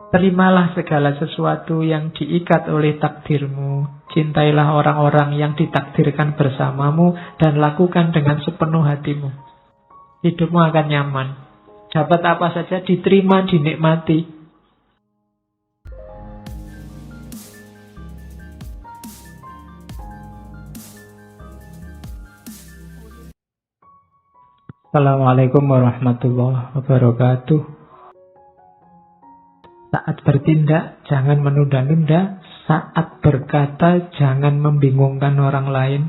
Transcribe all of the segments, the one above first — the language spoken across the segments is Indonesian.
Terimalah segala sesuatu yang diikat oleh takdirmu. Cintailah orang-orang yang ditakdirkan bersamamu dan lakukan dengan sepenuh hatimu. Hidupmu akan nyaman. Dapat apa saja diterima, dinikmati. Assalamualaikum warahmatullahi wabarakatuh. Saat bertindak, jangan menunda-nunda. Saat berkata, jangan membingungkan orang lain.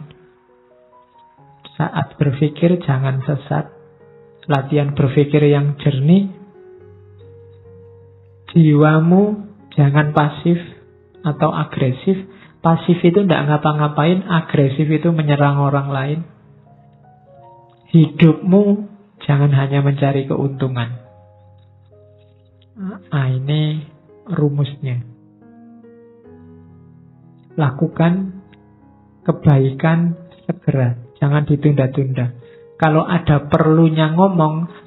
Saat berpikir, jangan sesat. Latihan berpikir yang jernih. Jiwamu jangan pasif atau agresif. Pasif itu tidak ngapa-ngapain, agresif itu menyerang orang lain. Hidupmu jangan hanya mencari keuntungan. Ini rumusnya. Lakukan kebaikan segera, jangan ditunda-tunda. Kalau ada perlunya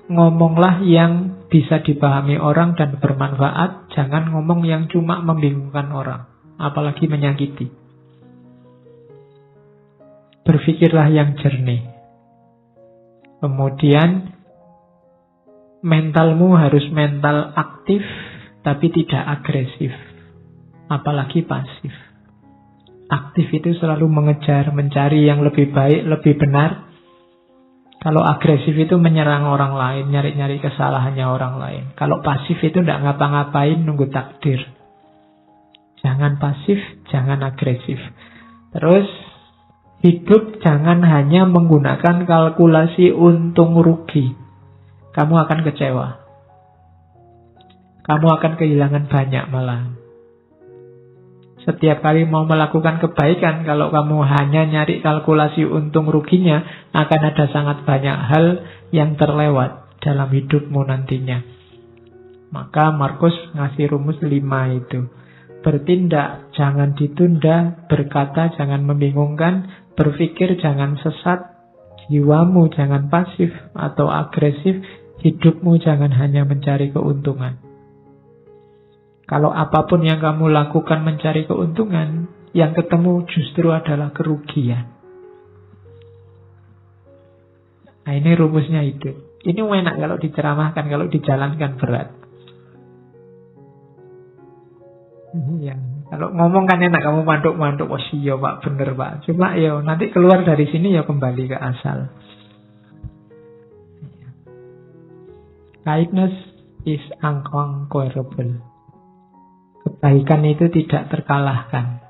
ngomonglah yang bisa dipahami orang dan bermanfaat. Jangan ngomong yang cuma membingungkan orang, apalagi menyakiti. Berpikirlah yang jernih. Kemudian mentalmu harus mental aktif, tapi tidak agresif, apalagi pasif. Aktif itu selalu mengejar, mencari yang lebih baik, lebih benar. Kalau agresif itu menyerang orang lain, nyari-nyari kesalahannya orang lain. Kalau pasif itu tidak ngapa-ngapain, nunggu takdir. Jangan pasif, jangan agresif. Terus, hidup jangan hanya menggunakan kalkulasi untung rugi. Kamu akan kecewa. Kamu akan kehilangan banyak malah. Setiap kali mau melakukan kebaikan, kalau kamu hanya nyari kalkulasi untung ruginya, akan ada sangat banyak hal yang terlewat dalam hidupmu nantinya. Maka Markus ngasih rumus 5 itu. Bertindak jangan ditunda, berkata jangan membingungkan, berpikir jangan sesat, jiwamu jangan pasif atau agresif, hidupmu jangan hanya mencari keuntungan. Kalau apapun yang kamu lakukan mencari keuntungan, yang ketemu justru adalah kerugian. Nah, ini rumusnya itu. Ini enak kalau diceramahkan, kalau dijalankan berat. Ya, kalau ngomong kan enak, kamu manduk-manduk, oh iya Pak, bener Pak. Cuma ya nanti keluar dari sini ya kembali ke asal. Kindness is unconquerable. Kebaikan itu tidak terkalahkan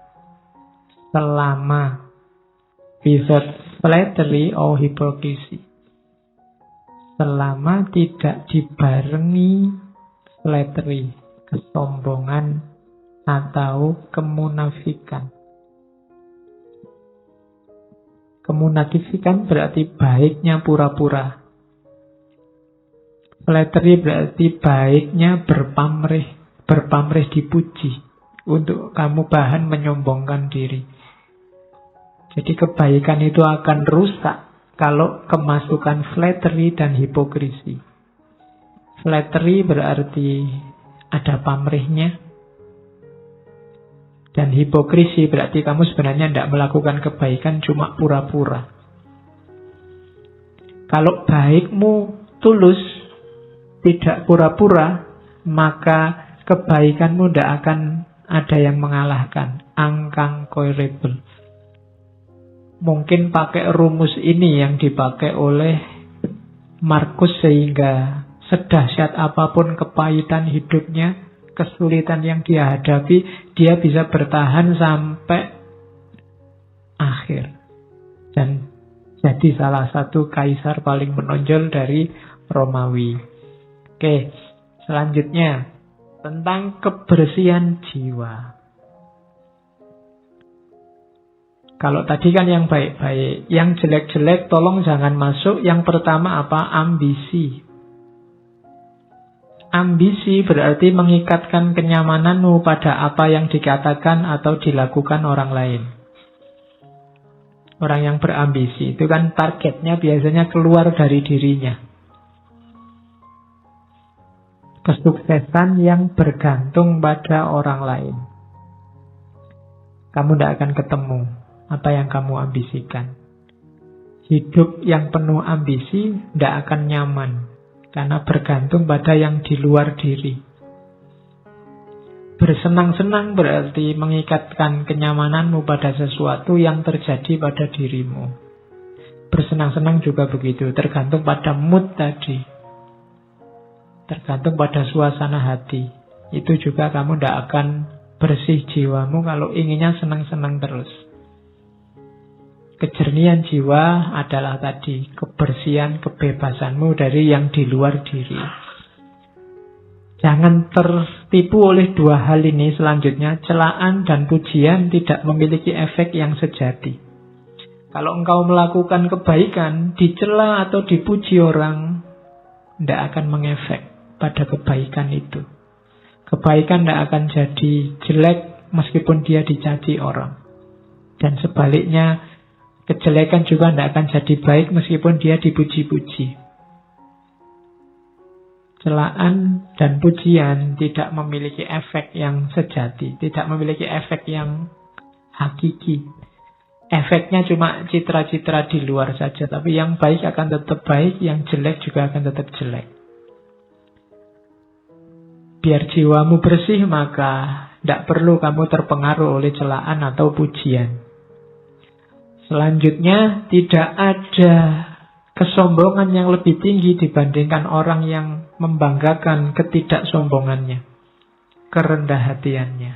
selama without flattery or hypocrisy. Selama tidak dibarengi flattery, kesombongan atau kemunafikan. Kemunafikan berarti baiknya pura-pura. Flattery berarti baiknya berpamrih dipuji, untuk kamu bahan menyombongkan diri. Jadi kebaikan itu akan rusak kalau kemasukan flattery dan hipokrisi. Flattery berarti ada pamrihnya, dan hipokrisi berarti kamu sebenarnya tidak melakukan kebaikan, cuma pura-pura. Kalau baikmu tulus, tidak pura-pura, maka kebaikanmu tidak akan ada yang mengalahkan. Unconquerable. Mungkin pakai rumus ini yang dipakai oleh Markus, sehingga sedahsyat apapun kepahitan hidupnya, kesulitan yang dia hadapi, dia bisa bertahan sampai akhir. Dan jadi salah satu kaisar paling menonjol dari Romawi. Oke, selanjutnya tentang kebersihan jiwa. Kalau tadi kan yang baik-baik, yang jelek-jelek tolong jangan masuk. Yang pertama apa? Ambisi. Ambisi berarti mengikatkan kenyamananmu pada apa yang dikatakan atau dilakukan orang lain. Orang yang berambisi itu kan targetnya biasanya keluar dari dirinya. Kesuksesan yang bergantung pada orang lain. Kamu tidak akan ketemu apa yang kamu ambisikan. Hidup yang penuh ambisi tidak akan nyaman, karena bergantung pada yang di luar diri. Bersenang-senang berarti mengikatkan kenyamananmu pada sesuatu yang terjadi pada dirimu. Bersenang-senang juga begitu, tergantung pada mood tadi. Tergantung pada suasana hati. Itu juga kamu tidak akan bersih jiwamu kalau inginnya senang-senang terus. Kejernihan jiwa adalah tadi kebersihan, kebebasanmu dari yang di luar diri. Jangan tertipu oleh dua hal ini selanjutnya. Celaan dan pujian tidak memiliki efek yang sejati. Kalau engkau melakukan kebaikan, dicela atau dipuji orang, tidak akan mengefek pada kebaikan itu. Kebaikan tidak akan jadi jelek meskipun dia dicaci orang. Dan sebaliknya, kejelekan juga tidak akan jadi baik meskipun dia dipuji-puji. Celaan dan pujian tidak memiliki efek yang sejati, tidak memiliki efek yang hakiki. Efeknya cuma citra-citra di luar saja, tapi yang baik akan tetap baik, yang jelek juga akan tetap jelek. Biar jiwamu bersih, maka tidak perlu kamu terpengaruh oleh celaan atau pujian. Selanjutnya, tidak ada kesombongan yang lebih tinggi dibandingkan orang yang membanggakan ketidaksombongannya, kerendah hatiannya.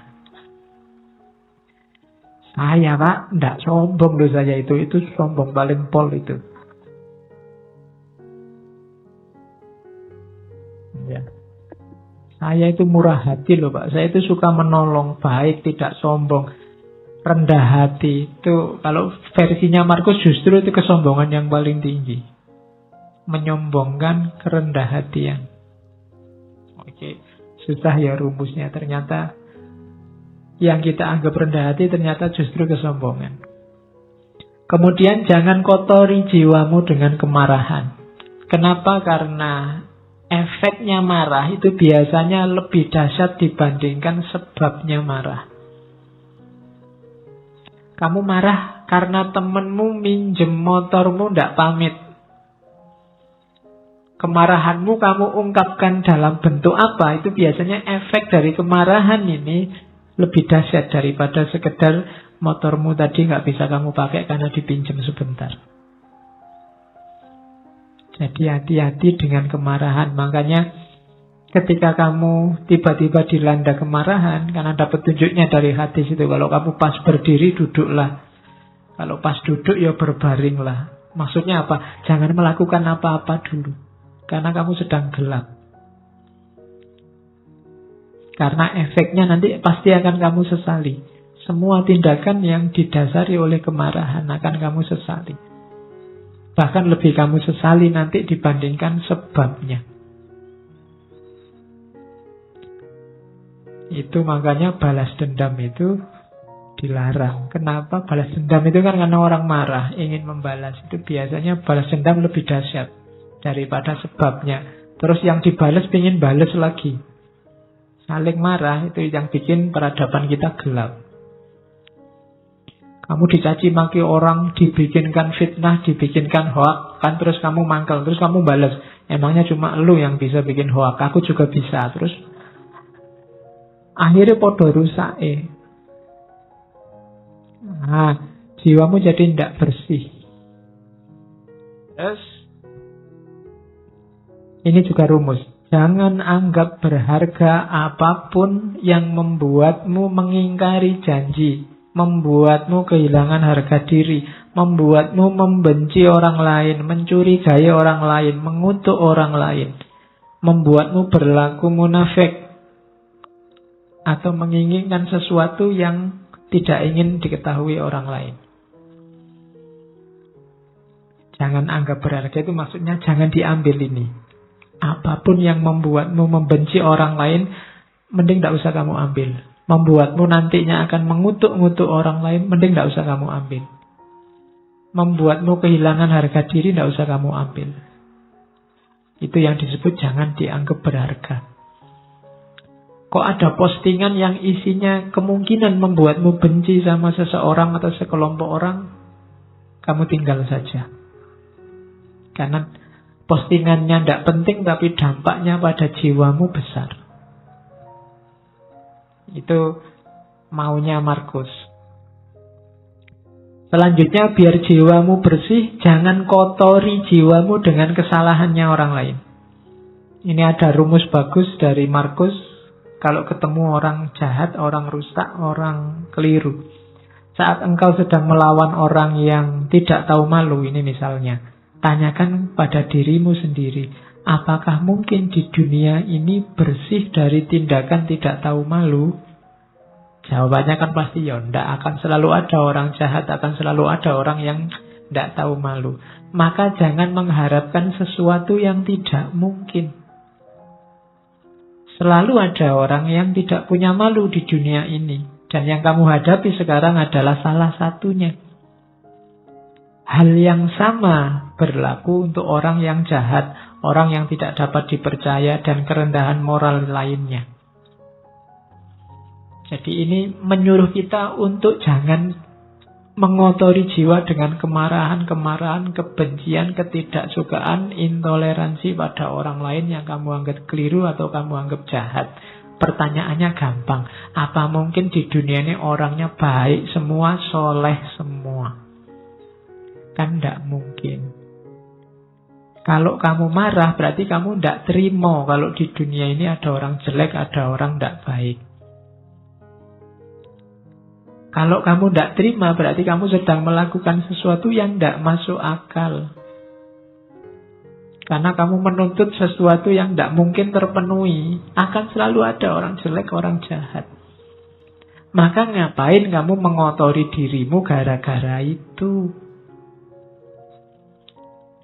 Saya Pak, tidak sombong loh saya itu sombong paling pol itu. Ya. Saya itu murah hati loh Pak, saya itu suka menolong, baik, tidak sombong. Rendah hati itu, kalau versinya Markus justru itu kesombongan yang paling tinggi. Menyombongkan kerendah hatian. Oke, susah ya rumusnya. Ternyata yang kita anggap rendah hati ternyata justru kesombongan. Kemudian jangan kotori jiwamu dengan kemarahan. Kenapa? Karena efeknya marah itu biasanya lebih dahsyat dibandingkan sebabnya marah. Kamu marah karena temenmu minjem motormu tidak pamit. Kemarahanmu kamu ungkapkan dalam bentuk apa? Itu biasanya efek dari kemarahan ini lebih dahsyat daripada sekedar motormu tadi nggak bisa kamu pakai karena dipinjam sebentar. Jadi hati-hati dengan kemarahan. Makanya ketika kamu tiba-tiba dilanda kemarahan, karena ada petunjuknya dari hadis itu, kalau kamu pas berdiri, duduklah. Kalau pas duduk, ya berbaringlah. Maksudnya apa? Jangan melakukan apa-apa dulu, karena kamu sedang gelap. Karena efeknya nanti pasti akan kamu sesali. Semua tindakan yang didasari oleh kemarahan akan kamu sesali. Bahkan lebih kamu sesali nanti dibandingkan sebabnya. Itu makanya balas dendam itu dilarang. Kenapa? Balas dendam itu kan karena orang marah, ingin membalas. Itu biasanya balas dendam lebih dahsyat daripada sebabnya. Terus yang dibalas ingin balas lagi. Saling marah itu yang bikin peradaban kita gelap. Kamu dicaci maki orang, dibikinkan fitnah, dibikinkan hoak, kan terus kamu mangkel, terus kamu balas. Emangnya cuma lu yang bisa bikin hoak, aku juga bisa. Terus akhirnya podo rusak. Nah, jiwamu jadi tidak bersih. Terus ini juga rumus. Jangan anggap berharga apapun yang membuatmu mengingkari janji, membuatmu kehilangan harga diri, membuatmu membenci orang lain, mencurigai orang lain, mengutuk orang lain, membuatmu berlaku munafik, atau menginginkan sesuatu yang tidak ingin diketahui orang lain. Jangan anggap berharga itu maksudnya jangan diambil ini. Apapun yang membuatmu membenci orang lain, mending tidak usah kamu ambil. Membuatmu nantinya akan mengutuk-ngutuk orang lain, mending tidak usah kamu ambil. Membuatmu kehilangan harga diri, tidak usah kamu ambil. Itu yang disebut jangan dianggap berharga. Kok ada postingan yang isinya kemungkinan membuatmu benci sama seseorang atau sekelompok orang, kamu tinggal saja. Karena postingannya tidak penting, tapi dampaknya pada jiwamu besar. Itu maunya Markus. Selanjutnya, biar jiwamu bersih, jangan kotori jiwamu dengan kesalahannya orang lain. Ini ada rumus bagus dari Markus. Kalau ketemu orang jahat, orang rusak, orang keliru, saat engkau sedang melawan orang yang tidak tahu malu, ini misalnya, tanyakan pada dirimu sendiri, apakah mungkin di dunia ini bersih dari tindakan tidak tahu malu? Jawabannya kan pasti ya, tidak akan selalu ada orang jahat, akan selalu ada orang yang tidak tahu malu. Maka jangan mengharapkan sesuatu yang tidak mungkin. Selalu ada orang yang tidak punya malu di dunia ini. Dan yang kamu hadapi sekarang adalah salah satunya. Hal yang sama berlaku untuk orang yang jahat, orang yang tidak dapat dipercaya, dan kerendahan moral lainnya. Jadi ini menyuruh kita untuk jangan mengotori jiwa dengan kemarahan, kebencian, ketidaksukaan, intoleransi pada orang lain yang kamu anggap keliru atau kamu anggap jahat. Pertanyaannya gampang. Apa mungkin di dunia ini orangnya baik semua, soleh semua? Kan tidak mungkin. Kalau kamu marah, berarti kamu tidak terima kalau di dunia ini ada orang jelek, ada orang tidak baik. Kalau kamu tidak terima, berarti kamu sedang melakukan sesuatu yang tidak masuk akal. Karena kamu menuntut sesuatu yang tidak mungkin terpenuhi. Akan selalu ada orang jelek, orang jahat. Maka ngapain kamu mengotori dirimu gara-gara itu?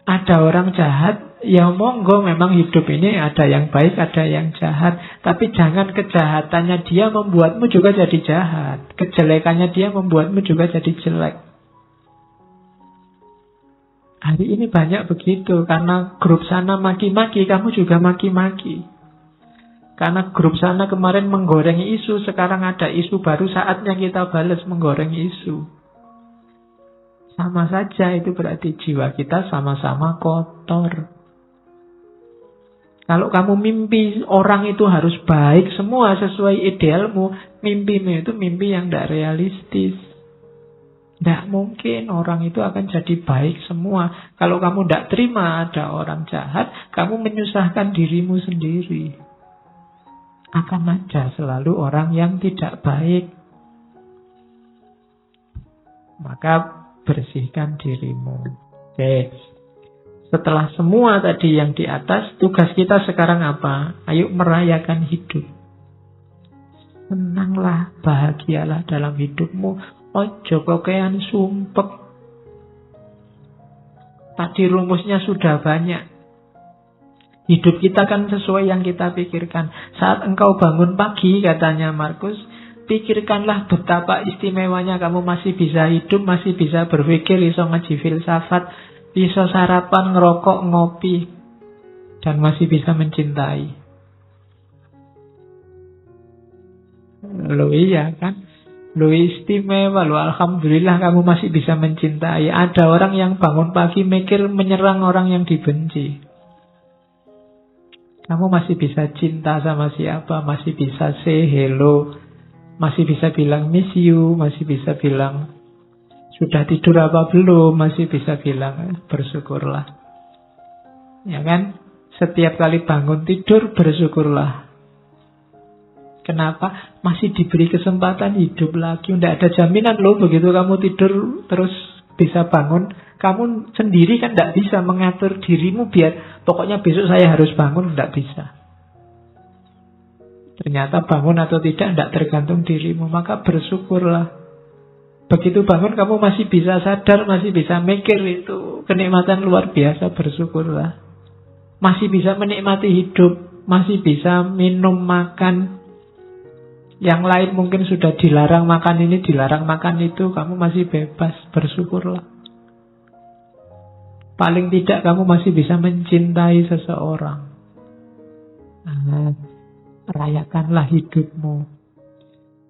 Ada orang jahat, ya monggo, memang hidup ini ada yang baik, ada yang jahat. Tapi jangan kejahatannya dia membuatmu juga jadi jahat. Kejelekannya dia membuatmu juga jadi jelek. Hari ini banyak begitu. Karena grup sana maki-maki, kamu juga maki-maki. Karena grup sana kemarin menggoreng isu, sekarang ada isu baru, saatnya kita balas menggoreng isu. Sama saja, itu berarti jiwa kita sama-sama kotor. Kalau kamu mimpi orang itu harus baik semua sesuai idealmu, mimpimu itu mimpi yang tidak realistis. Tidak mungkin orang itu akan jadi baik semua. Kalau kamu tidak terima ada orang jahat, kamu menyusahkan dirimu sendiri. Akan ada selalu orang yang tidak baik. Maka bersihkan dirimu. Oke. Setelah semua tadi yang di atas, tugas kita sekarang apa? Ayo merayakan hidup. Senanglah, bahagialah dalam hidupmu. Ojo kokean sumpek. Tadi rumusnya sudah banyak. Hidup kita kan sesuai yang kita pikirkan. Saat engkau bangun pagi, katanya Markus, pikirkanlah betapa istimewanya kamu masih bisa hidup, masih bisa berpikir, bisa ngaji filsafat, bisa sarapan, ngerokok, ngopi, dan masih bisa mencintai. Loh iya kan? Loh istimewa, loh alhamdulillah kamu masih bisa mencintai. Ada orang yang bangun pagi mikir menyerang orang yang dibenci. Kamu masih bisa cinta sama siapa, masih bisa say hello, masih bisa bilang miss you, masih bisa bilang sudah tidur apa belum, masih bisa bilang bersyukurlah. Ya kan? Setiap kali bangun tidur bersyukurlah. Kenapa? Masih diberi kesempatan hidup lagi. Tidak ada jaminan loh begitu kamu tidur terus bisa bangun. Kamu sendiri kan tidak bisa mengatur dirimu biar pokoknya besok saya harus bangun. Tidak bisa. Ternyata bangun atau tidak tergantung dirimu. Maka bersyukurlah. Begitu bangun kamu masih bisa sadar, masih bisa mikir, itu kenikmatan luar biasa. Bersyukurlah. Masih bisa menikmati hidup, masih bisa minum, makan. Yang lain mungkin sudah dilarang makan ini, dilarang makan itu, kamu masih bebas. Bersyukurlah. Paling tidak kamu masih bisa mencintai seseorang. Rayakanlah hidupmu.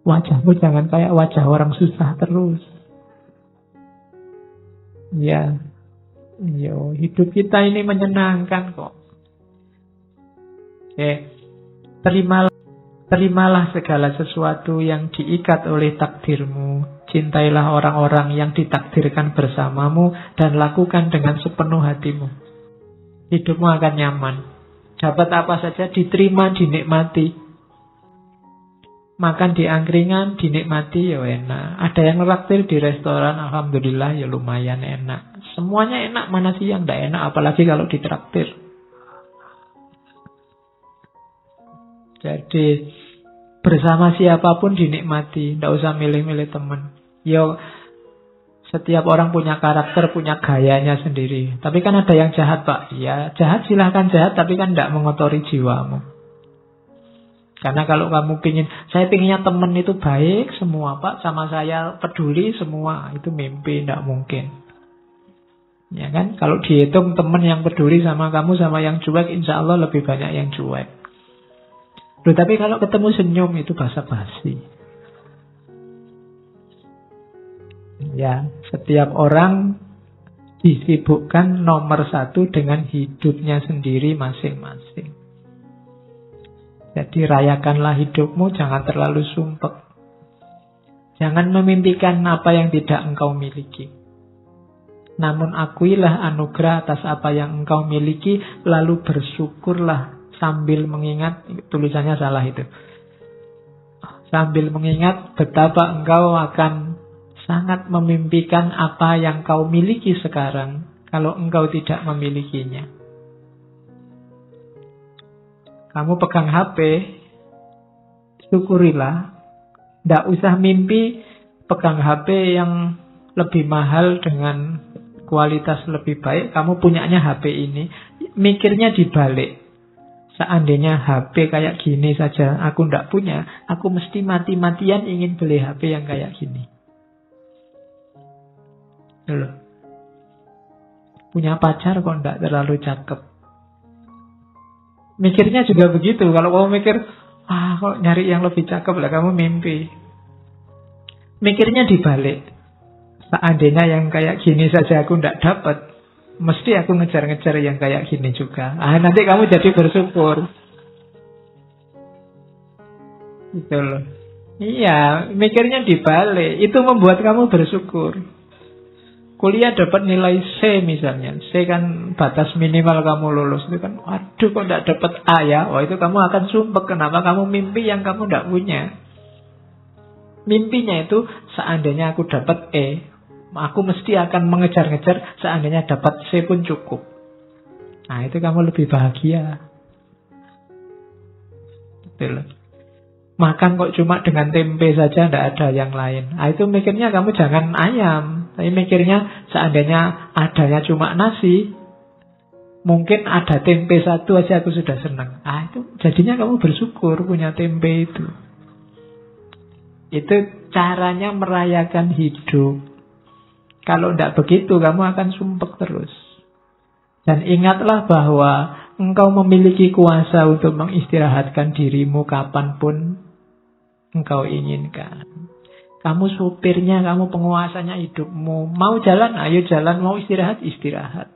Wajahmu jangan kayak wajah orang susah terus. Ya, hidup kita ini menyenangkan kok. Oke, terimalah segala sesuatu yang diikat oleh takdirmu. Cintailah orang-orang yang ditakdirkan bersamamu dan lakukan dengan sepenuh hatimu. Hidupmu akan nyaman. Dapat apa saja diterima, dinikmati. Makan di angkringan, dinikmati, ya enak. Ada yang neraktir di restoran, alhamdulillah, ya lumayan enak. Semuanya enak, mana sih yang tidak enak, apalagi kalau ditraktir. Jadi, bersama siapapun dinikmati, tidak usah milih-milih teman. Yo, setiap orang punya karakter, punya gayanya sendiri. Tapi kan ada yang jahat, Pak. Ya, jahat silahkan jahat, tapi kan tidak mengotori jiwamu. Karena kalau kamu saya pinginnya teman itu baik semua, Pak, sama saya peduli semua, itu mimpi, tidak mungkin. Ya kan? Kalau dihitung teman yang peduli sama kamu sama yang cuek, insya Allah lebih banyak yang cuek. Loh, tapi kalau ketemu senyum itu basa-basi. Ya, setiap orang disibukkan nomor satu dengan hidupnya sendiri masing-masing. Jadi rayakanlah hidupmu, jangan terlalu sumpek. Jangan memimpikan apa yang tidak engkau miliki. Namun akuilah anugerah atas apa yang engkau miliki, lalu bersyukurlah sambil mengingat, tulisannya salah itu. Sambil mengingat betapa engkau akan sangat memimpikan apa yang kau miliki sekarang kalau engkau tidak memilikinya. Kamu pegang HP, syukurilah. Tidak usah mimpi pegang HP yang lebih mahal dengan kualitas lebih baik. Kamu punyanya HP ini. Mikirnya dibalik. Seandainya HP kayak gini saja aku tidak punya, aku mesti mati-matian ingin beli HP yang kayak gini. Loh. Punya pacar kok tidak terlalu cakep. Mikirnya juga begitu. Kalau kamu mikir, kok nyari yang lebih cakep lah, kamu mimpi. Mikirnya dibalik. Seandainya yang kayak gini saja aku tidak dapat, mesti aku ngejar-ngejar yang kayak gini juga. Nanti kamu jadi bersyukur. Gitu loh. Iya, mikirnya dibalik. Itu membuat kamu bersyukur. Kuliah dapat nilai C misalnya. C kan batas minimal kamu lulus. Itu kan, waduh kok tidak dapat A ya. Wah, itu kamu akan sumpek. Kenapa kamu mimpi yang kamu tidak punya? Mimpinya itu, seandainya aku dapat E, aku mesti akan mengejar-ngejar. Seandainya dapat C pun cukup. Nah, itu kamu lebih bahagia. Betul. Makan kok cuma dengan tempe saja, tidak ada yang lain. Itu mikirnya kamu jangan ayam. Tapi mikirnya seandainya adanya cuma nasi, mungkin ada tempe satu aja aku sudah senang. Itu jadinya kamu bersyukur punya tempe itu. Itu caranya merayakan hidup. Kalau tidak begitu, kamu akan sumpek terus. Dan ingatlah bahwa engkau memiliki kuasa untuk mengistirahatkan dirimu kapanpun engkau inginkan. Kamu supirnya, kamu penguasanya hidupmu. Mau jalan, ayo jalan. Mau istirahat, istirahat.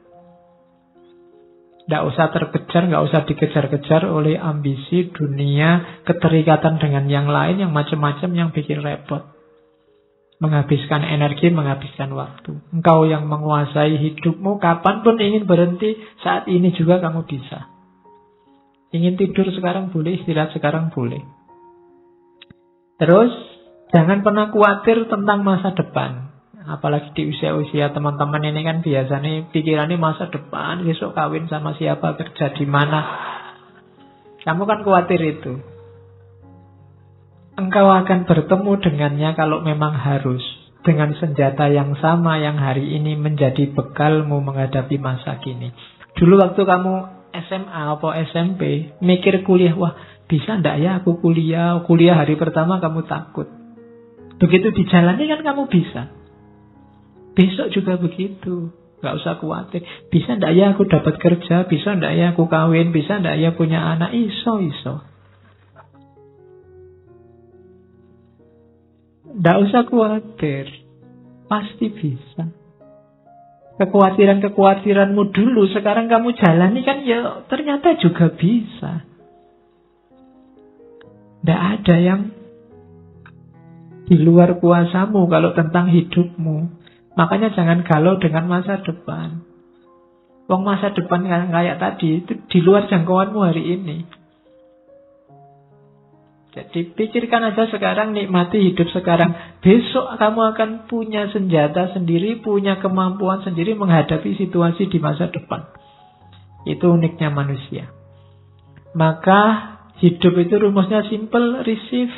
Tidak usah terkejar, tidak usah dikejar-kejar oleh ambisi, dunia, keterikatan dengan yang lain, yang macam-macam yang bikin repot. Menghabiskan energi, menghabiskan waktu. Engkau yang menguasai hidupmu, kapanpun ingin berhenti, saat ini juga kamu bisa. Ingin tidur sekarang boleh, istirahat sekarang boleh. Terus, jangan pernah khawatir tentang masa depan. Apalagi di usia-usia teman-teman ini kan biasanya pikirannya masa depan, besok kawin sama siapa, kerja di mana. Kamu kan khawatir itu. Engkau akan bertemu dengannya kalau memang harus. Dengan senjata yang sama yang hari ini menjadi bekalmu menghadapi masa kini. Dulu waktu kamu SMA atau SMP, mikir kuliah, wah bisa ndak ya aku kuliah hari pertama kamu takut. Begitu dijalani kan kamu bisa. Besok juga begitu. Gak usah khawatir. Bisa ndak ya aku dapat kerja, bisa ndak ya aku kawin, bisa ndak ya punya anak, iso. Nggak usah khawatir. Pasti bisa. Kekhawatiranmu dulu, sekarang kamu jalani kan ya ternyata juga bisa. Nggak ada yang di luar kuasamu kalau tentang hidupmu. Makanya jangan galau dengan masa depan. Wong masa depan kayak tadi itu di luar jangkauanmu hari ini. Jadi pikirkan aja sekarang, nikmati hidup sekarang. Besok kamu akan punya senjata sendiri, punya kemampuan sendiri menghadapi situasi di masa depan. Itu uniknya manusia. Maka hidup itu rumusnya simple, receive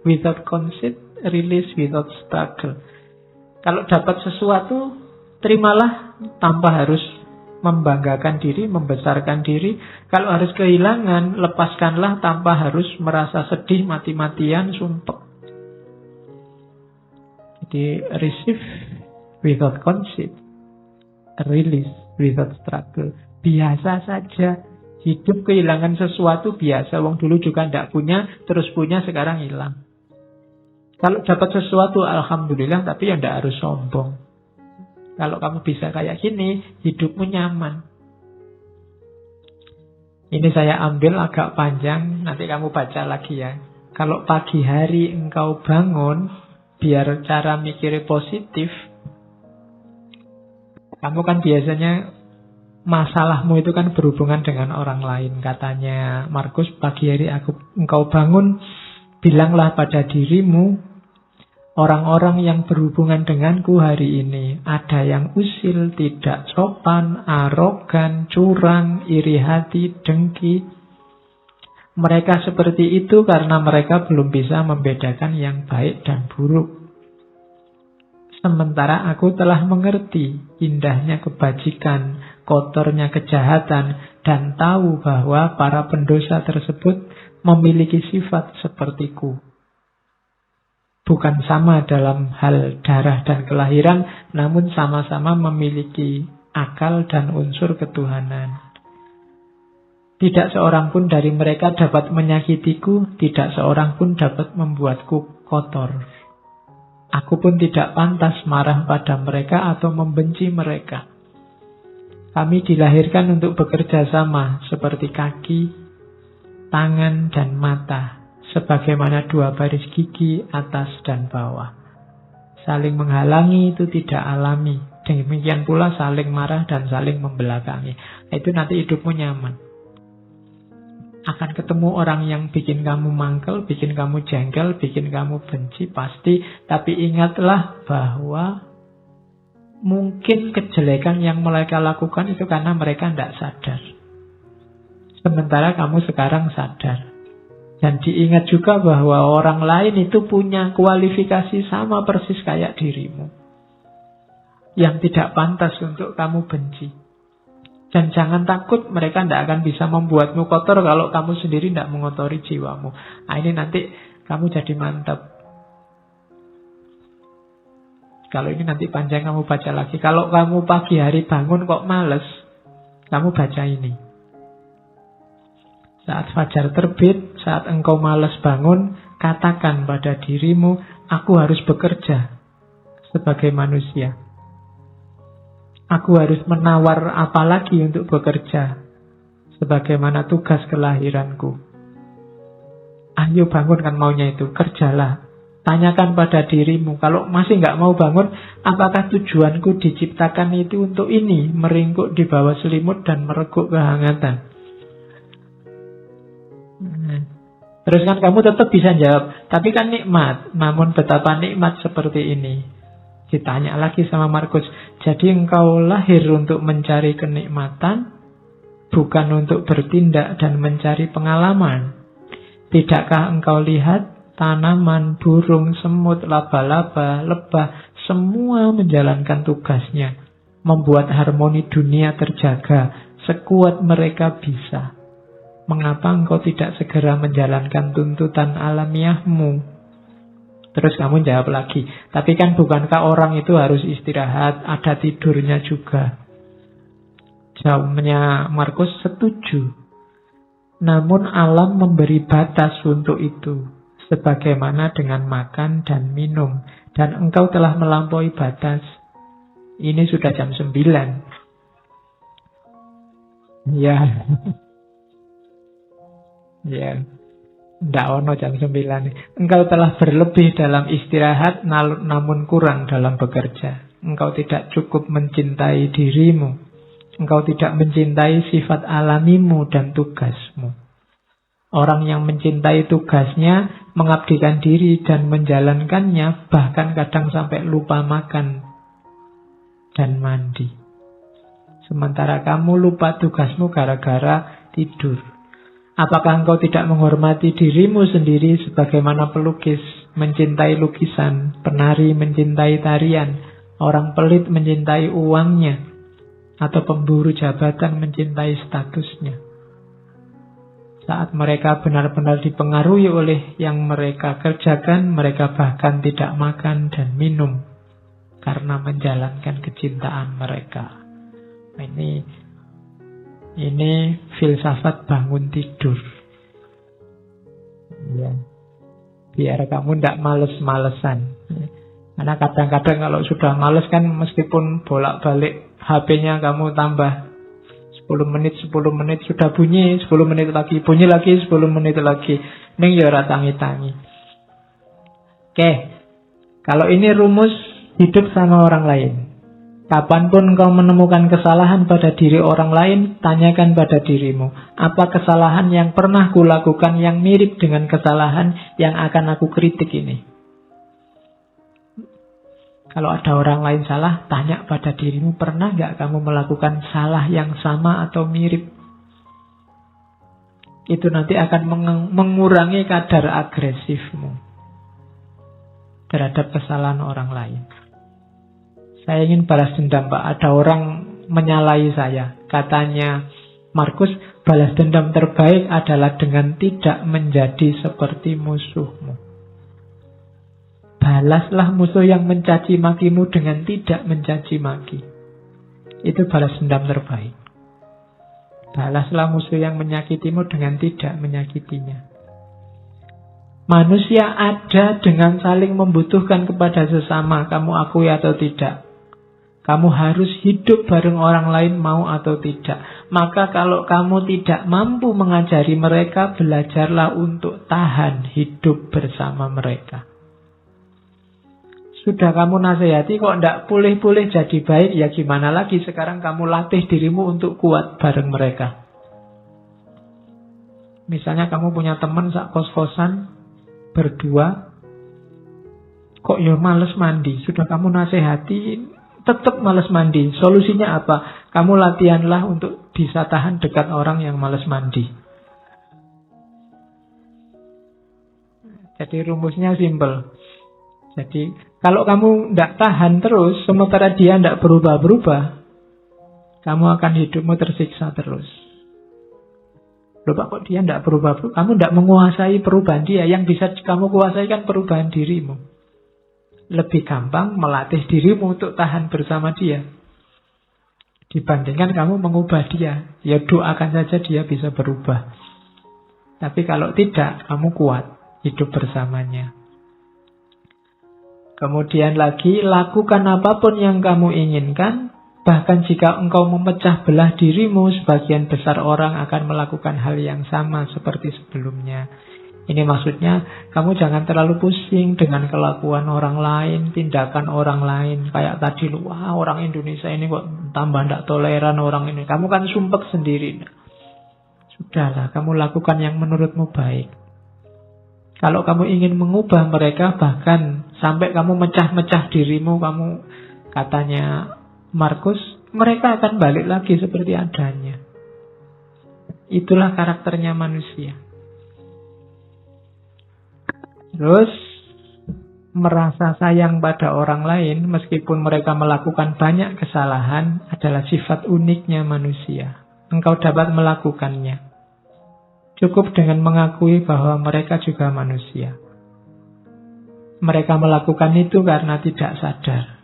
without conceit, release without struggle. Kalau dapat sesuatu, terimalah tanpa harus membanggakan diri, membesarkan diri. Kalau harus kehilangan, lepaskanlah tanpa harus merasa sedih, mati-matian, sumpek. Jadi receive without conceit, release without struggle. Biasa saja. Hidup kehilangan sesuatu biasa. Wong dulu juga tidak punya, terus punya, sekarang hilang. Kalau dapat sesuatu, alhamdulillah, tapi ya tidak harus sombong. Kalau kamu bisa kayak gini, hidupmu nyaman. Ini saya ambil agak panjang, nanti kamu baca lagi ya. Kalau pagi hari engkau bangun, biar cara mikirnya positif, kamu kan biasanya masalahmu itu kan berhubungan dengan orang lain. Katanya Markus, pagi hari engkau bangun, bilanglah pada dirimu, orang-orang yang berhubungan denganku hari ini, ada yang usil, tidak sopan, arogan, curang, iri hati, dengki. Mereka seperti itu karena mereka belum bisa membedakan yang baik dan buruk. Sementara aku telah mengerti indahnya kebajikan, kotornya kejahatan, dan tahu bahwa para pendosa tersebut memiliki sifat sepertiku. Bukan sama dalam hal darah dan kelahiran, namun sama-sama memiliki akal dan unsur ketuhanan. Tidak seorang pun dari mereka dapat menyakitiku, tidak seorang pun dapat membuatku kotor. Aku pun tidak pantas marah pada mereka atau membenci mereka. Kami dilahirkan untuk bekerja sama, seperti kaki, tangan, dan mata. Sebagaimana dua baris gigi atas dan bawah. Saling menghalangi itu tidak alami. Demikian pula saling marah dan saling membelakangi. Itu nanti hidupmu nyaman. Akan ketemu orang yang bikin kamu mangkel, bikin kamu jengkel, bikin kamu benci, pasti. Tapi ingatlah bahwa mungkin kejelekan yang mereka lakukan itu karena mereka tidak sadar. Sementara kamu sekarang sadar. Dan diingat juga bahwa orang lain itu punya kualifikasi sama persis kayak dirimu. Yang tidak pantas untuk kamu benci. Dan jangan takut, mereka tidak akan bisa membuatmu kotor kalau kamu sendiri tidak mengotori jiwamu. Nah, ini nanti kamu jadi mantap. Kalau ini nanti panjang kamu baca lagi. Kalau kamu pagi hari bangun kok males, kamu baca ini. Saat fajar terbit, saat engkau malas bangun, katakan pada dirimu, aku harus bekerja sebagai manusia. Aku harus menawar apa lagi untuk bekerja, sebagaimana tugas kelahiranku. Ayo bangun, kan maunya itu, kerjalah. Tanyakan pada dirimu, kalau masih nggak mau bangun, apakah tujuanku diciptakan itu untuk ini, meringkuk di bawah selimut dan mereguk kehangatan? Terus kan kamu tetap bisa jawab, tapi kan nikmat, namun betapa nikmat seperti ini. Ditanya lagi sama Markus, jadi engkau lahir untuk mencari kenikmatan, bukan untuk bertindak dan mencari pengalaman. Tidakkah engkau lihat tanaman, burung, semut, laba-laba, lebah, semua menjalankan tugasnya, membuat harmoni dunia terjaga, sekuat mereka bisa. Mengapa engkau tidak segera menjalankan tuntutan alamiahmu? Terus kamu jawab lagi, tapi kan bukankah orang itu harus istirahat, ada tidurnya juga? Jawabnya Markus, setuju. Namun alam memberi batas untuk itu. sebagaimana dengan makan dan minum, dan engkau telah melampaui batas. Ini sudah jam 9. Ya. Ya. Ndak ono jam 9. Engkau telah berlebih dalam istirahat, namun kurang dalam bekerja. Engkau tidak cukup mencintai dirimu. Engkau tidak mencintai sifat alamimu dan tugasmu. Orang yang mencintai tugasnya, mengabdikan diri dan menjalankannya, bahkan kadang sampai lupa makan dan mandi. Sementara kamu lupa tugasmu gara-gara tidur. Apakah engkau tidak menghormati dirimu sendiri sebagaimana pelukis mencintai lukisan, penari mencintai tarian, orang pelit mencintai uangnya, atau pemburu jabatan mencintai statusnya? Saat mereka benar-benar dipengaruhi oleh yang mereka kerjakan, mereka bahkan tidak makan dan minum karena menjalankan kecintaan mereka. Ini filsafat bangun tidur. Ya. Biar kamu tidak males-malesan. Karena kadang-kadang kalau sudah males kan, meskipun bolak-balik HP-nya kamu tambah 10 menit sudah bunyi, 10 menit lagi, bunyi lagi, 10 menit lagi. Ning ya ora tangi-tangi. Oke. Kalau ini rumus hidup sama orang lain. Kapanpun engkau menemukan kesalahan pada diri orang lain, tanyakan pada dirimu, apa kesalahan yang pernah kulakukan yang mirip dengan kesalahan yang akan aku kritik ini? Kalau ada orang lain salah, tanya pada dirimu, pernah nggak kamu melakukan salah yang sama atau mirip? Itu nanti akan mengurangi kadar agresifmu terhadap kesalahan orang lain. Saya ingin balas dendam, Pak. Ada orang menyalahi saya. Katanya Markus, balas dendam terbaik adalah dengan tidak menjadi seperti musuhmu. Balaslah musuh yang mencaci makimu dengan tidak mencaci maki. Itu balas dendam terbaik. Balaslah musuh yang menyakitimu dengan tidak menyakitinya. Manusia ada dengan saling membutuhkan kepada sesama, kamu akui atau tidak. Kamu harus hidup bareng orang lain, mau atau tidak. Maka kalau kamu tidak mampu mengajari mereka, belajarlah untuk tahan hidup bersama mereka. Sudah kamu nasihati kok tidak pulih-pulih jadi baik, ya gimana lagi? Sekarang kamu latih dirimu untuk kuat bareng mereka. Misalnya kamu punya teman sak kos-kosan, berdua, kok ya males mandi. Sudah kamu nasihati, tetap males mandi. Solusinya apa? Kamu latihanlah untuk bisa tahan dekat orang yang males mandi. Jadi rumusnya simple. Jadi kalau kamu tidak tahan terus, sementara dia tidak berubah-berubah, kamu akan hidupmu tersiksa terus. Loh Pak, kok dia tidak berubah-berubah? Kamu tidak menguasai perubahan dia. Yang bisa kamu kuasai kan perubahan dirimu. Lebih gampang melatih dirimu untuk tahan bersama dia dibandingkan kamu mengubah dia. Ya doakan saja dia bisa berubah. Tapi kalau tidak, kamu kuat hidup bersamanya. Kemudian lagi, lakukan apapun yang kamu inginkan. Bahkan jika engkau memecah belah dirimu, sebagian besar orang akan melakukan hal yang sama seperti sebelumnya. Ini maksudnya, kamu jangan terlalu pusing dengan kelakuan orang lain, tindakan orang lain. Kayak tadi, wah orang Indonesia ini kok tambah tidak toleran orang ini. Kamu kan sumpek sendiri. Sudahlah, kamu lakukan yang menurutmu baik. Kalau kamu ingin mengubah mereka, bahkan sampai kamu mecah-mecah dirimu, kamu katanya Markus, mereka akan balik lagi seperti adanya. Itulah karakternya manusia. Terus merasa sayang pada orang lain meskipun mereka melakukan banyak kesalahan adalah sifat uniknya manusia. Engkau dapat melakukannya. Cukup dengan mengakui bahwa mereka juga manusia. Mereka melakukan itu karena tidak sadar.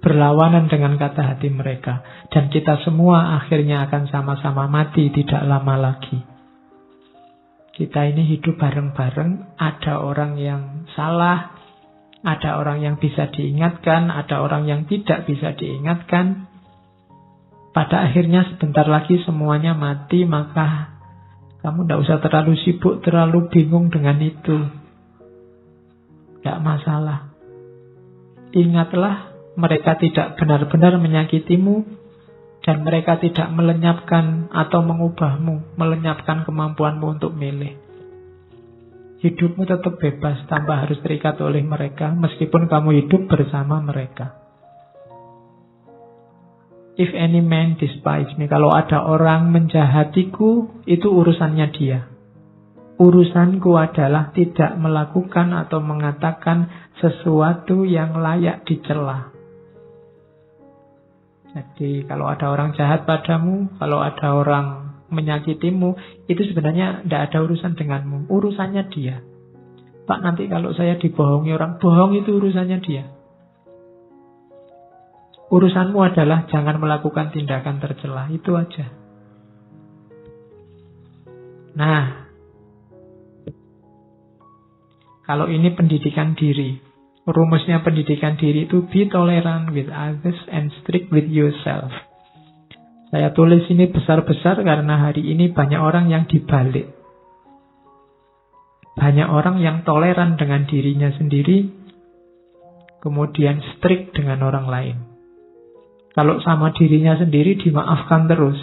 Berlawanan dengan kata hati mereka. Dan kita semua akhirnya akan sama-sama mati tidak lama lagi. Kita ini hidup bareng-bareng, ada orang yang salah, ada orang yang bisa diingatkan, ada orang yang tidak bisa diingatkan. Pada akhirnya sebentar lagi semuanya mati, maka kamu tidak usah terlalu sibuk, terlalu bingung dengan itu. Tidak masalah. Ingatlah, mereka tidak benar-benar menyakitimu, dan mereka tidak melenyapkan atau mengubahmu, melenyapkan kemampuanmu untuk milih. Hidupmu tetap bebas tanpa harus terikat oleh mereka, meskipun kamu hidup bersama mereka. If any man despise me, kalau ada orang menjahatiku, itu urusannya dia. Urusanku adalah tidak melakukan atau mengatakan sesuatu yang layak dicela. Jadi kalau ada orang jahat padamu, kalau ada orang menyakitimu, itu sebenarnya tidak ada urusan denganmu. Urusannya dia. Pak, nanti kalau saya dibohongi orang, bohong itu urusannya dia. Urusanmu adalah jangan melakukan tindakan tercela. Itu aja. Nah, kalau ini pendidikan diri. Rumusnya pendidikan diri itu be tolerant with others and strict with yourself. Saya tulis ini besar-besar karena hari ini banyak orang yang dibalik. Banyak orang yang toleran dengan dirinya sendiri, kemudian strict dengan orang lain. Kalau sama dirinya sendiri dimaafkan terus.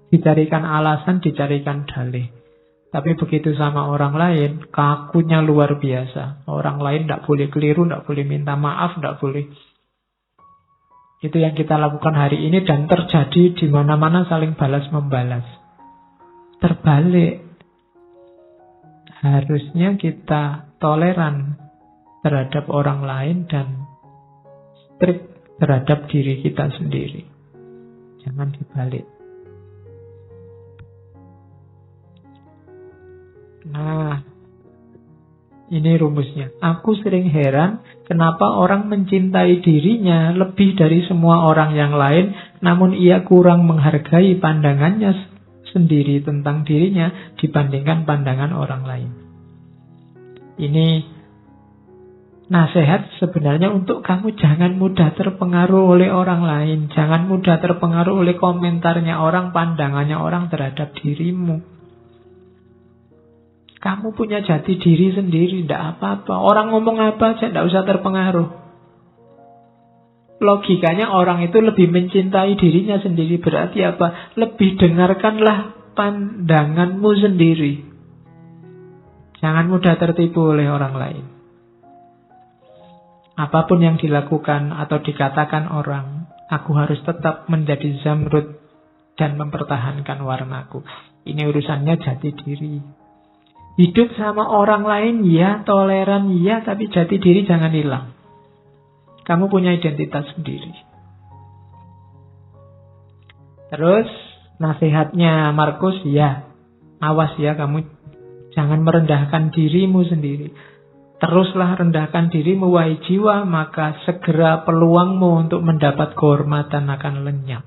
Dicarikan alasan, dicarikan dalih. Tapi begitu sama orang lain, kakunya luar biasa. Orang lain tidak boleh keliru, tidak boleh minta maaf, tidak boleh. Itu yang kita lakukan hari ini dan terjadi di mana-mana saling balas-membalas. Terbalik. Harusnya kita toleran terhadap orang lain dan strict terhadap diri kita sendiri. Jangan dibalik. Nah, ini rumusnya. Aku sering heran kenapa orang mencintai dirinya lebih dari semua orang yang lain, namun ia kurang menghargai pandangannya sendiri tentang dirinya dibandingkan pandangan orang lain. Ini nasihat sebenarnya untuk kamu jangan mudah terpengaruh oleh orang lain. Jangan mudah terpengaruh oleh komentarnya orang, pandangannya orang terhadap dirimu. Kamu punya jati diri sendiri, tidak apa-apa. Orang ngomong apa aja, tidak usah terpengaruh. Logikanya orang itu lebih mencintai dirinya sendiri. Berarti apa? Lebih dengarkanlah pandanganmu sendiri. Jangan mudah tertipu oleh orang lain. Apapun yang dilakukan atau dikatakan orang, aku harus tetap menjadi Zamrud dan mempertahankan warnaku. Ini urusannya jati diri. Hidup sama orang lain, ya, toleran, ya, tapi jati diri jangan hilang. Kamu punya identitas sendiri. Terus, nasihatnya Markus, ya, awas ya, kamu jangan merendahkan dirimu sendiri. Teruslah rendahkan dirimu, wahai jiwa, maka segera peluangmu untuk mendapat kehormatan akan lenyap.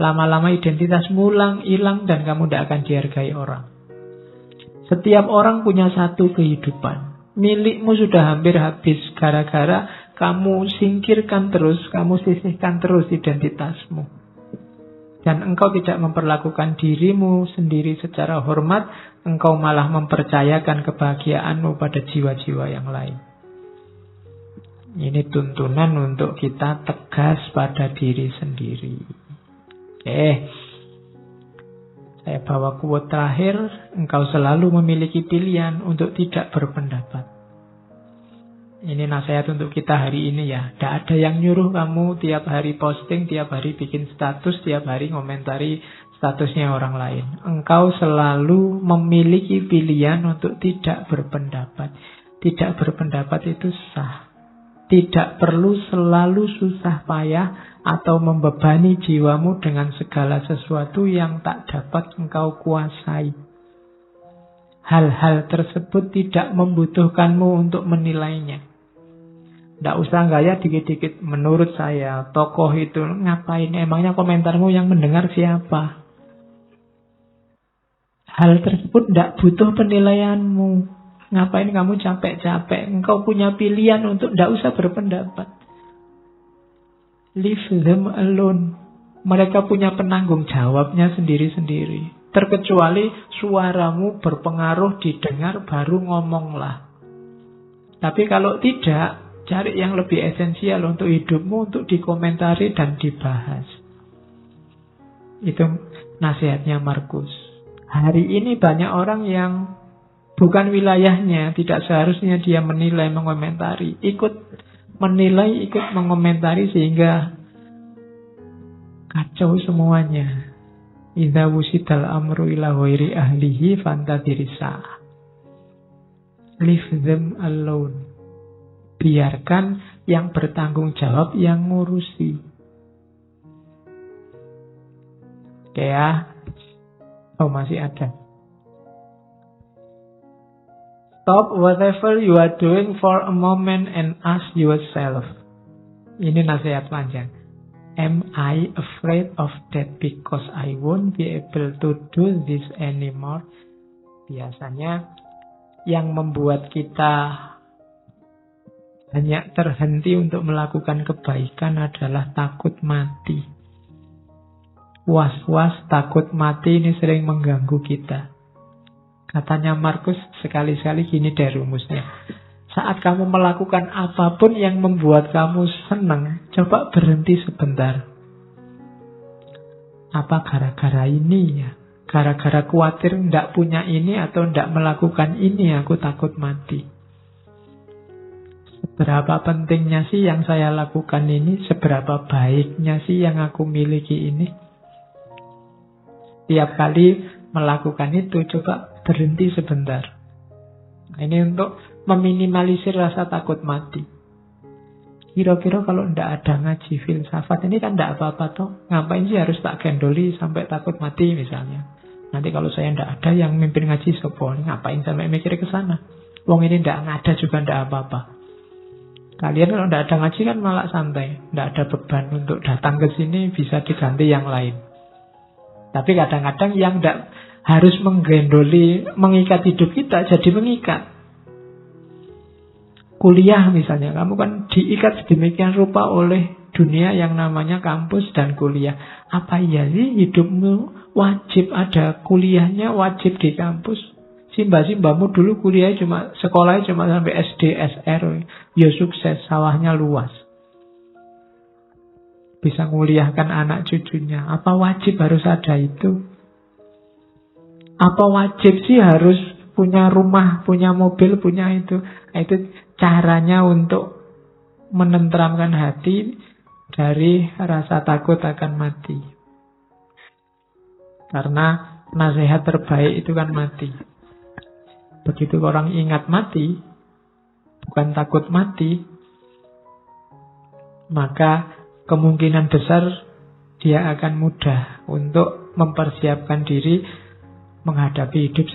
Lama-lama identitasmu hilang dan kamu tidak akan dihargai orang. Setiap orang punya satu kehidupan. Milikmu sudah hampir habis gara-gara kamu singkirkan terus, kamu sisihkan terus identitasmu. Dan engkau tidak memperlakukan dirimu sendiri secara hormat, engkau malah mempercayakan kebahagiaanmu pada jiwa-jiwa yang lain. Ini tuntunan untuk kita tegas pada diri sendiri. Oke. Saya bawa quote terakhir, engkau selalu memiliki pilihan untuk tidak berpendapat. Ini nasihat untuk kita hari ini ya. Tidak ada yang nyuruh kamu tiap hari posting, tiap hari bikin status, tiap hari ngomentari statusnya orang lain. Engkau selalu memiliki pilihan untuk tidak berpendapat. Tidak berpendapat itu sah. Tidak perlu selalu susah payah atau membebani jiwamu dengan segala sesuatu yang tak dapat engkau kuasai. Hal-hal tersebut tidak membutuhkanmu untuk menilainya. Tidak usah gaya dikit-dikit. Menurut saya, tokoh itu ngapain? Emangnya komentarmu yang mendengar siapa? Hal tersebut tidak butuh penilaianmu. Ngapain kamu capek-capek? Engkau punya pilihan untuk tidak usah berpendapat. Leave them alone. Mereka punya penanggung jawabnya sendiri-sendiri. Terkecuali suaramu berpengaruh didengar, baru ngomonglah. Tapi kalau tidak, cari yang lebih esensial untuk hidupmu, untuk dikomentari dan dibahas. Itu nasihatnya Markus. Hari ini banyak orang yang bukan wilayahnya, tidak seharusnya dia menilai, mengomentari. Ikut menilai, ikut mengomentari sehingga kacau semuanya. Idza wusidal amru ila ghairi ahlihi fantadhirisa. Leave them alone. Biarkan yang bertanggung jawab yang ngurusi. Oke ya. Oh, masih ada. Stop whatever you are doing for a moment and ask yourself. Ini nasihat panjang. Am I afraid of that because I won't be able to do this anymore? Biasanya yang membuat kita banyak terhenti untuk melakukan kebaikan adalah takut mati. Was-was, takut mati ini sering mengganggu kita. Katanya Markus sekali-sekali gini deh rumusnya. Saat kamu melakukan apapun yang membuat kamu senang, coba berhenti sebentar. Apa gara-gara ini ya? Gara-gara khawatir tidak punya ini atau tidak melakukan ini, aku takut mati. Seberapa pentingnya sih yang saya lakukan ini? Seberapa baiknya sih yang aku miliki ini? Tiap kali melakukan itu, coba berhenti sebentar. Ini untuk meminimalisir rasa takut mati. Kira-kira kalau tidak ada ngaji filsafat ini kan tidak apa-apa toh. Ngapain sih harus tak gendoli sampai takut mati misalnya. Nanti kalau saya tidak ada yang mimpin ngaji sopo, ngapain sampai mikir ke sana. Wong ini tidak ada juga tidak apa-apa. Kalian kalau tidak ada ngaji kan malah santai. Tidak ada beban untuk datang ke sini, bisa diganti yang lain. Tapi kadang-kadang yang tidak harus menggendoli, mengikat hidup kita jadi mengikat. Kuliah misalnya, kamu kan diikat sedemikian rupa oleh dunia yang namanya kampus dan kuliah. Apa iya sih hidupmu wajib ada kuliahnya, wajib di kampus? Simba-simbamu dulu kuliah sekolahnya cuma sampai SD, SR. Ya sukses, sawahnya luas. Bisa nguliahkan anak cucunya. Apa wajib harus ada itu? Apa wajib sih harus punya rumah, punya mobil, punya itu? Itu caranya untuk menenteramkan hati dari rasa takut akan mati. Karena nasihat terbaik itu kan mati. Begitu orang ingat mati, bukan takut mati, maka kemungkinan besar dia akan mudah untuk mempersiapkan diri menghadapi hidup